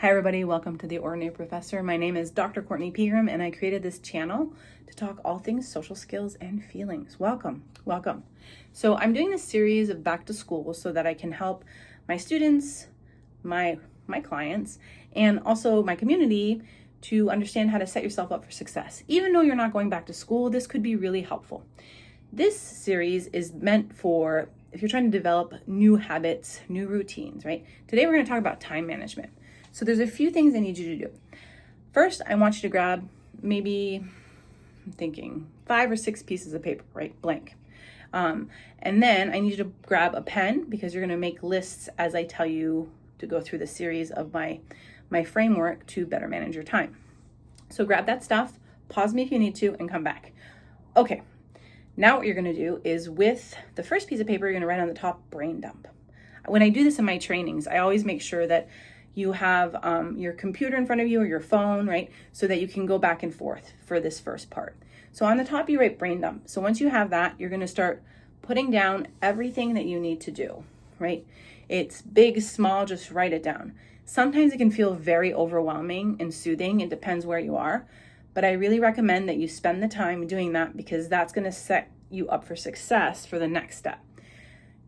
Hi everybody, welcome to The Ordinary Professor. My name is Dr. Courtney Pegram and I created this channel to talk all things social skills and feelings. Welcome. So I'm doing this series of back to school so that I can help my students, my clients, and also my community to understand how to set yourself up for success. Even though you're not going back to school, this could be really helpful. This series is meant for if you're trying to develop new habits, new routines, right? Today we're going to talk about time management. So there's a few things I need you to do. First, I want you to grab maybe, I'm thinking 5 or 6 pieces of paper, right? Blank. And then I need you to grab a pen because you're going to make lists as I tell you to go through the series of my framework to better manage your time. So grab that stuff, pause me if you need to, and come back. Okay, now what you're going to do is with the first piece of paper, you're going to write on the top brain dump. When I do this in my trainings, I always make sure that you have your computer in front of you or your phone, right? So that you can go back and forth for this first part. So on the top, you write brain dump. So once you have that, you're gonna start putting down everything that you need to do, right? It's big, small, just write it down. Sometimes it can feel very overwhelming and soothing. It depends where you are. But I really recommend that you spend the time doing that because that's gonna set you up for success for the next step.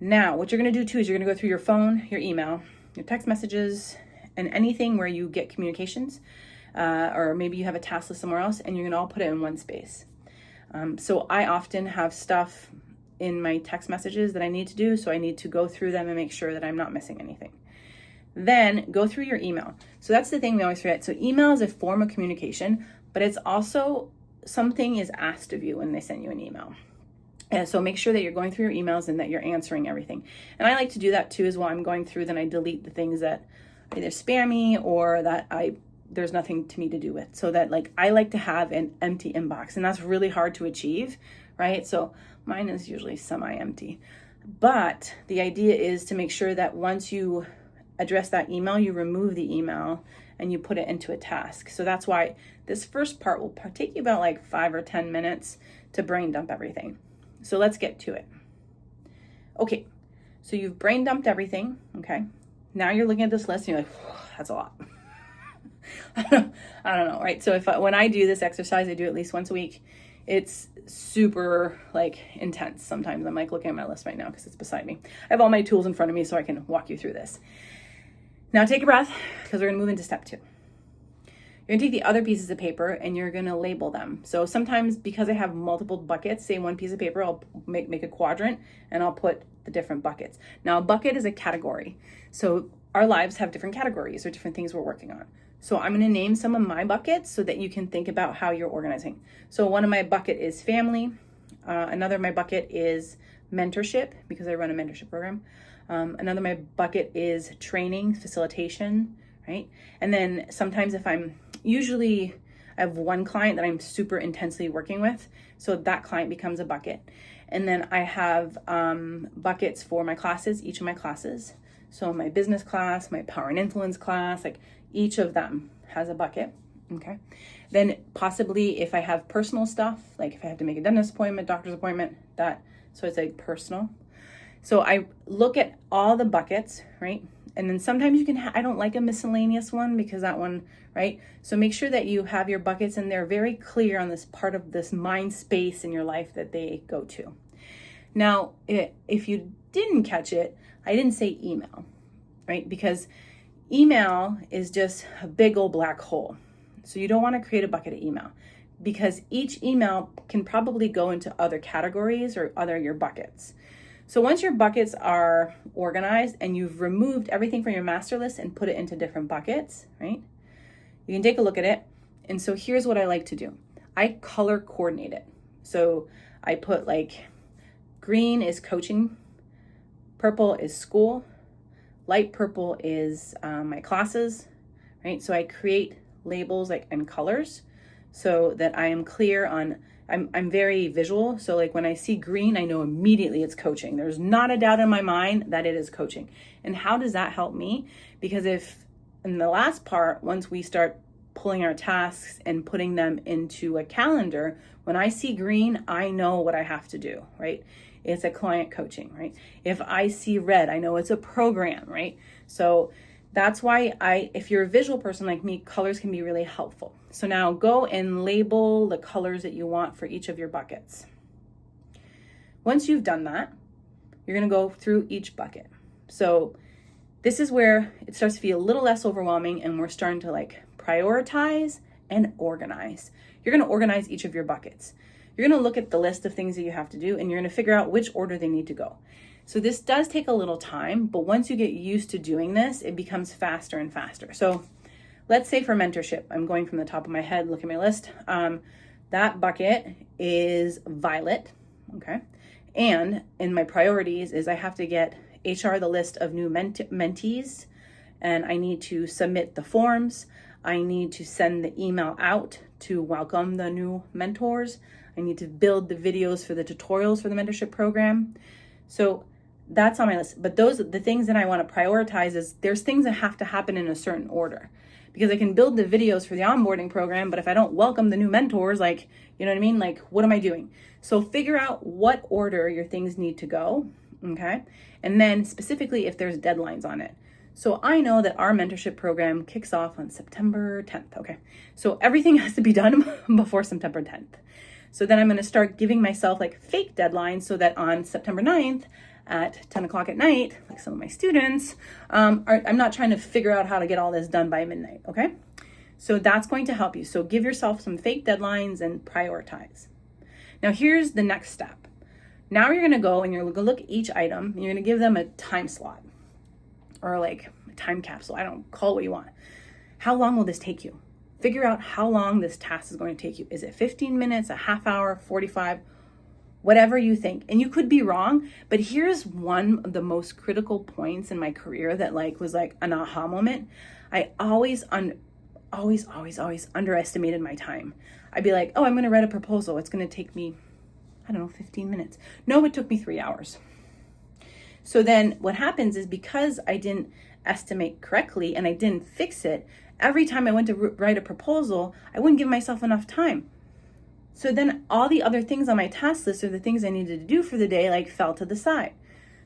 Now, what you're gonna do too is you're gonna go through your phone, your email, your text messages, and anything where you get communications, or maybe you have a task list somewhere else and you're gonna all put it in one space. So I often have stuff in my text messages that I need to do, so I need to go through them and make sure that I'm not missing anything. Then go through your email. So that's the thing we always forget. So email is a form of communication, but it's also something is asked of you when they send you an email. And so make sure that you're going through your emails and that you're answering everything. And I like to do that too as well. I'm going through, then I delete the things that either spammy or that there's nothing to me to do with. So that I like to have an empty inbox, and that's really hard to achieve, right? So mine is usually semi-empty. But the idea is to make sure that once you address that email, you remove the email and you put it into a task. So that's why this first part will take you about 5 or 10 minutes to brain dump everything. So let's get to it. Okay, so you've brain dumped everything, okay? Now you're looking at this list and you're like, that's a lot. I don't know, right? So when I do this exercise, I do it at least once a week. It's super intense. Sometimes I'm looking at my list right now because it's beside me. I have all my tools in front of me so I can walk you through this. Now take a breath because we're gonna move into step 2. You're gonna take the other pieces of paper and you're gonna label them. So sometimes because I have multiple buckets, say one piece of paper, I'll make a quadrant and I'll put the different buckets. Now a bucket is a category. So our lives have different categories or different things we're working on. So I'm gonna name some of my buckets so that you can think about how you're organizing. So one of my bucket is family. Another of my bucket is mentorship because I run a mentorship program. Another of my bucket is training, facilitation, right? And then sometimes usually I have one client that I'm super intensely working with, so that client becomes a bucket. And then I have buckets for my classes, each of my classes. So my business class, my power and influence class, each of them has a bucket, okay? Then possibly if I have personal stuff, if I have to make a dentist appointment, doctor's appointment, so it's personal. So I look at all the buckets, right? And then sometimes I don't like a miscellaneous one because that one, right? So make sure that you have your buckets and they're very clear on this part of this mind space in your life that they go to. Now, if you didn't catch it, I didn't say email, right? Because email is just a big old black hole. So you don't want to create a bucket of email because each email can probably go into other categories or your buckets. So once your buckets are organized and you've removed everything from your master list and put it into different buckets, right? You can take a look at it. And so here's what I like to do. I color coordinate it. So I put green is coaching, purple is school, light purple is my classes, right? So I create labels and colors so that I am clear on I'm very visual. So when I see green, I know immediately it's coaching. There's not a doubt in my mind that it is coaching. And how does that help me? Because if in the last part, once we start pulling our tasks and putting them into a calendar, when I see green, I know what I have to do, right? It's a client coaching, right? If I see red, I know it's a program, right? So That's why if you're a visual person like me, colors can be really helpful. So now go and label the colors that you want for each of your buckets. Once you've done that, you're going to go through each bucket. So this is where it starts to feel a little less overwhelming, and we're starting to like prioritize and organize. You're going to organize each of your buckets. You're going to look at the list of things that you have to do, and you're going to figure out which order they need to go. So this does take a little time, but once you get used to doing this, it becomes faster and faster. So let's say for mentorship, I'm going from the top of my head, look at my list. That bucket is violet, okay? And in my priorities is I have to get HR the list of new mentees, and I need to submit the forms. I need to send the email out to welcome the new mentors. I need to build the videos for the tutorials for the mentorship program. So that's on my list. But the things that I want to prioritize is there's things that have to happen in a certain order, because I can build the videos for the onboarding program, but if I don't welcome the new mentors, like, you know what I mean? Like, what am I doing? So figure out what order your things need to go, okay? And then specifically if there's deadlines on it. So I know that our mentorship program kicks off on September 10th, okay? So everything has to be done before September 10th. So then I'm going to start giving myself like fake deadlines so that on September 9th, at 10 o'clock at night, like some of my students, I'm not trying to figure out how to get all this done by midnight, okay? So that's going to help you. So give yourself some fake deadlines and prioritize. Now here's the next step. Now you're gonna go and you're gonna look at each item and you're gonna give them a time slot or like a time capsule. I don't call it what you want. How long will this take you? Figure out how long this task is going to take you. Is it 15 minutes, a half hour, 45? Whatever you think. And you could be wrong, but here's one of the most critical points in my career that like was like an aha moment. I always underestimated my time. I'd be like, oh, I'm going to write a proposal. It's going to take me, 15 minutes. No, it took me 3 hours. So then what happens is because I didn't estimate correctly and I didn't fix it, every time I went to write a proposal, I wouldn't give myself enough time. So then all the other things on my task list or the things I needed to do for the day like fell to the side.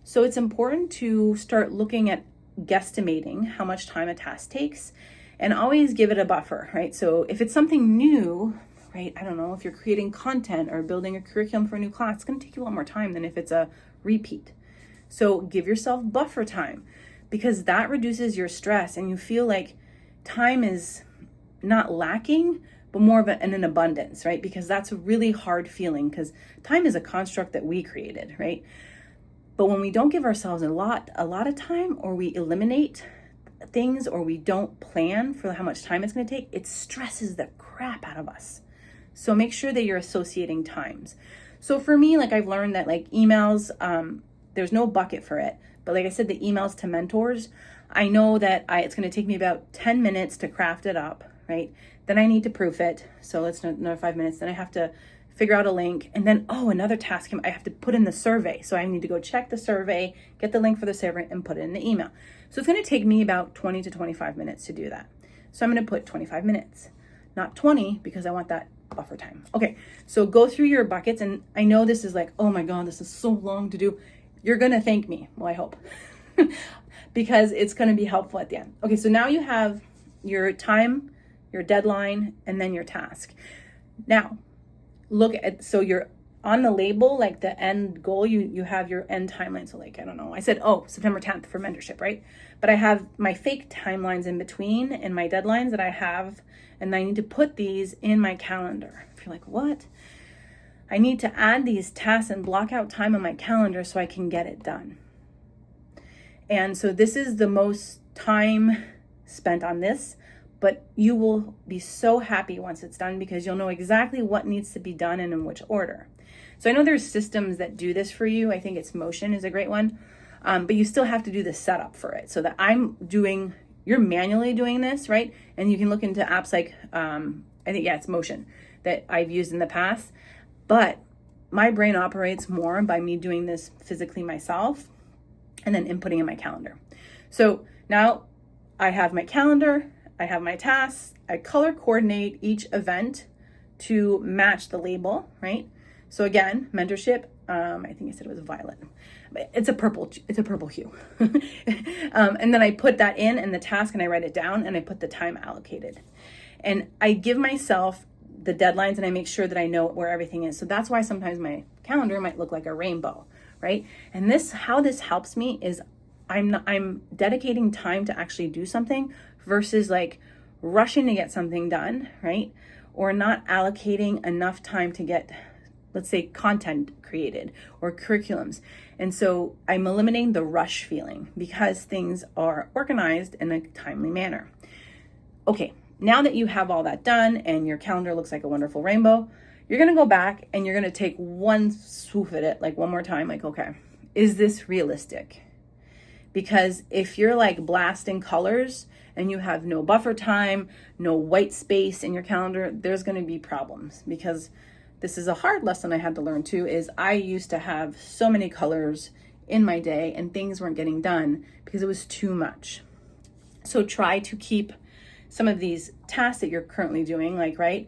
So it's important to start looking at guesstimating how much time a task takes and always give it a buffer, right? So if it's something new, right? I don't know, if you're creating content or building a curriculum for a new class, it's going to take you a lot more time than if it's a repeat. So give yourself buffer time, because that reduces your stress and you feel like time is not lacking, but more of an abundance, right? Because that's a really hard feeling, because time is a construct that we created, right? But when we don't give ourselves a lot of time, or we eliminate things, or we don't plan for how much time it's going to take, it stresses the crap out of us. So make sure that you're associating times. So for me, like I've learned that like emails, there's no bucket for it. But like I said, the emails to mentors, I know that it's going to take me about 10 minutes to craft it up, right? Then I need to proof it. So let's another 5 minutes. Then I have to figure out a link. And then, another task, I have to put in the survey. So I need to go check the survey, get the link for the survey, and put it in the email. So it's going to take me about 20 to 25 minutes to do that. So I'm going to put 25 minutes, not 20, because I want that buffer time. Okay, so go through your buckets. And I know this is like, oh my God, this is so long to do. You're going to thank me. Well, I hope. Because it's going to be helpful at the end. Okay, so now you have your time, your deadline, and then your task. Now, look at, so you're on the label, like the end goal, you have your end timeline. So like, I don't know, I said, September 10th for mentorship, right? But I have my fake timelines in between and my deadlines that I have, and I need to put these in my calendar. If you're like, what? I need to add these tasks and block out time on my calendar so I can get it done. And so this is the most time spent on this, but you will be so happy once it's done, because you'll know exactly what needs to be done and in which order. So I know there's systems that do this for you. I think it's Motion is a great one, but you still have to do the setup for it, so that you're manually doing this, right? And you can look into apps like, it's Motion that I've used in the past, but my brain operates more by me doing this physically myself and then inputting in my calendar. So now I have my calendar, I have my tasks, I color coordinate each event to match the label, right? So again, mentorship, I think I said it was violet. It's a purple hue. And then I put that in the task and I write it down and I put the time allocated. And I give myself the deadlines and I make sure that I know where everything is. So that's why sometimes my calendar might look like a rainbow, right? And how this helps me is I'm dedicating time to actually do something versus like rushing to get something done, right? Or not allocating enough time to get, let's say, content created or curriculums. And so I'm eliminating the rush feeling because things are organized in a timely manner. Okay, now that you have all that done and your calendar looks like a wonderful rainbow, you're gonna go back and you're gonna take one swoop at it, like one more time, like, okay, is this realistic? Because if you're like blasting colors and you have no buffer time, no white space in your calendar, there's gonna be problems. Because this is a hard lesson I had to learn too, is I used to have so many colors in my day and things weren't getting done because it was too much. So try to keep some of these tasks that you're currently doing, like, right,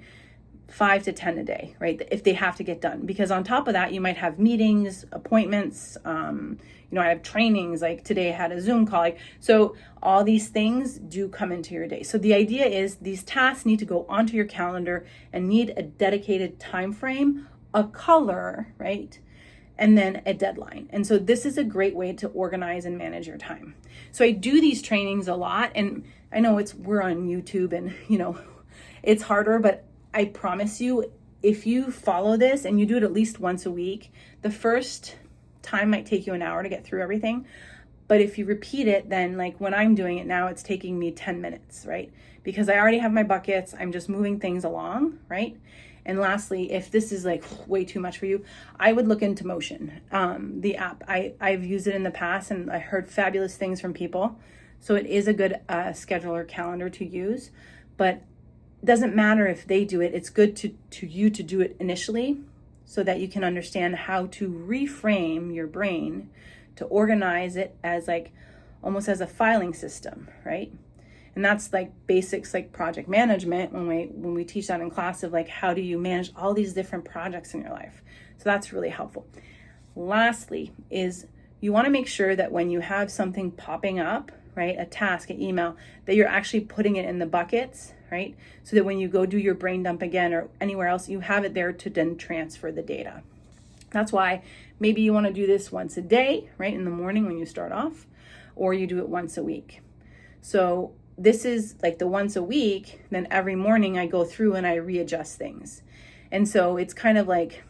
5 to 10 a day, right? If they have to get done, because on top of that, you might have meetings, appointments, I have trainings, like today I had a Zoom call. So all these things do come into your day. So the idea is these tasks need to go onto your calendar and need a dedicated time frame, a color, right? And then a deadline. And so this is a great way to organize and manage your time. So I do these trainings a lot, and I know we're on YouTube and it's harder, but I promise you, if you follow this and you do it at least once a week, the first time might take you an hour to get through everything. But if you repeat it, then like when I'm doing it now, it's taking me 10 minutes, right? Because I already have my buckets. I'm just moving things along, right? And lastly, if this is like way too much for you, I would look into Motion, the app. I've used it in the past and I heard fabulous things from people. So it is a good scheduler calendar to use, but it doesn't matter if they do it. It's good to you to do it initially so that you can understand how to reframe your brain to organize it as like almost as a filing system, right? And that's like basics like project management when we teach that in class of like how do you manage all these different projects in your life. So that's really helpful. Lastly is you want to make sure that when you have something popping up, right, a task, an email, that you're actually putting it in the buckets, right? So that when you go do your brain dump again or anywhere else, you have it there to then transfer the data. That's why maybe you want to do this once a day, right, in the morning when you start off, or you do it once a week. So this is like the once a week, then every morning I go through and I readjust things. And so it's kind of like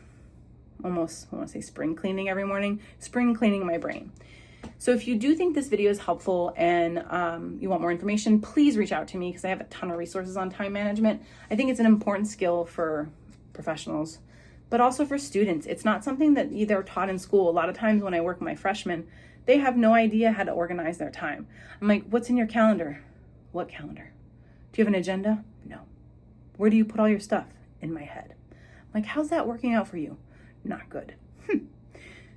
almost, I want to say spring cleaning every morning, spring cleaning my brain. So if you do think this video is helpful and you want more information, please reach out to me because I have a ton of resources on time management. I think it's an important skill for professionals, but also for students. It's not something that they're taught in school. A lot of times when I work with my freshmen, they have no idea how to organize their time. I'm like, what's in your calendar? What calendar? Do you have an agenda? No. Where do you put all your stuff? In my head. I'm like, how's that working out for you? Not good.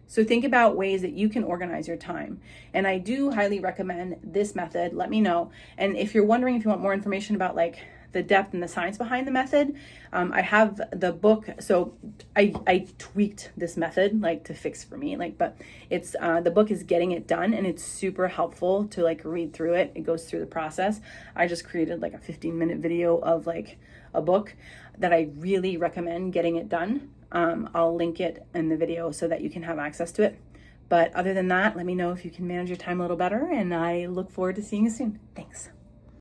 So think about ways that you can organize your time. And I do highly recommend this method. Let me know. And if you're wondering if you want more information about like the depth and the science behind the method, I have the book. So I tweaked this method like to fix for me, but it's the book is Getting It Done, and it's super helpful to like read through it. It goes through the process. I just created like a 15-minute video of like a book that I really recommend, Getting It Done. I'll link it in the video so that you can have access to it. But other than that, let me know if you can manage your time a little better, and I look forward to seeing you soon. Thanks.